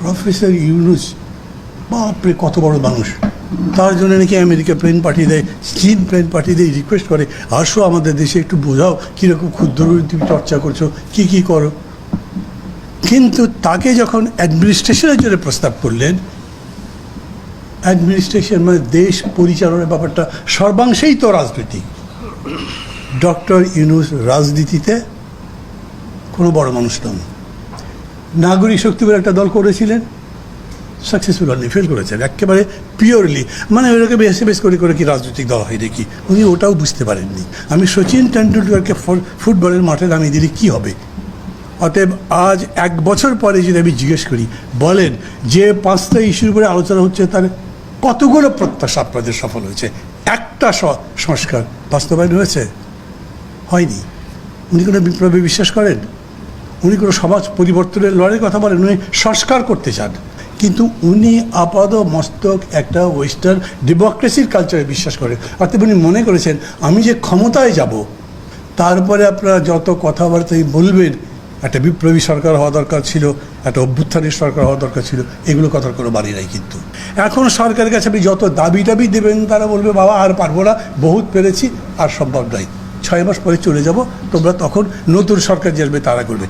Professor Yunus বাপরে কত বড় মানুষ, তার জন্য নাকি আমেরিকা প্লেন পাঠিয়ে দেয়, চীন প্লেন পাঠিয়ে দেয়, রিকোয়েস্ট করে আসো আমাদের দেশে একটু বোঝাও কীরকম ক্ষুদ্র তুমি চর্চা করছো, কী করো। কিন্তু তাকে যখন অ্যাডমিনিস্ট্রেশনের জন্য প্রস্তাব করলেন, অ্যাডমিনিস্ট্রেশন মানে দেশ পরিচালনার ব্যাপারটা সর্বাংশেই তো রাজনীতি। ডক্টর ইউনুস রাজনীতিতে কোনো বড় মানুষ নন। নাগরিক শক্তি বলে একটা দল করেছিলেন, সাকসেসফুল হননি, ফেল করেছেন একেবারে পিওরলি, মানে ওইটাকে বেস করে কি রাজনৈতিক দল হয় দেখি, উনি ওটাও বুঝতে পারেননি। আমি সচিন টেন্ডুলকারকে ফুটবলের মাঠে নামিয়ে দিলে কী হবে? অতএব আজ 1 বছর পরে যদি আমি জিজ্ঞেস করি, বলেন যে 5টা ইস্যুর উপরে আলোচনা হচ্ছে তার কতগুলো প্রত্যাশা আপনাদের সফল হয়েছে? একটা সংস্কার বাস্তবায়ন হয়েছে? হয়নি। উনি কোনো বিপ্লবে বিশ্বাস করেন? উনি কোনো সমাজ পরিবর্তনের লড়াইয়ের কথা বলেন? উনি সংস্কার করতে চান, কিন্তু উনি আপাদ মস্তক একটা ওয়েস্টার্ন ডেমোক্রেসির কালচারে বিশ্বাস করেন। অর্থাৎ উনি মনে করেছেন আমি যে ক্ষমতায় যাব, তারপরে আপনারা যত কথাবার্তাই বলবেন, একটা বিপ্লবী সরকার হওয়া দরকার ছিল, একটা অভ্যুত্থানের সরকার হওয়া দরকার ছিল, এগুলো কথার কোনো বাড়ি নাই। কিন্তু এখন সরকারের কাছে আপনি যত দাবি দেবেন, তারা বলবে বাবা আর পারবো না, বহুত পেরেছি, আর সম্ভব নয়, 6 মাস পরে চলে যাব, তোমরা তখন নতুন সরকার যে আসবে তারা করবে।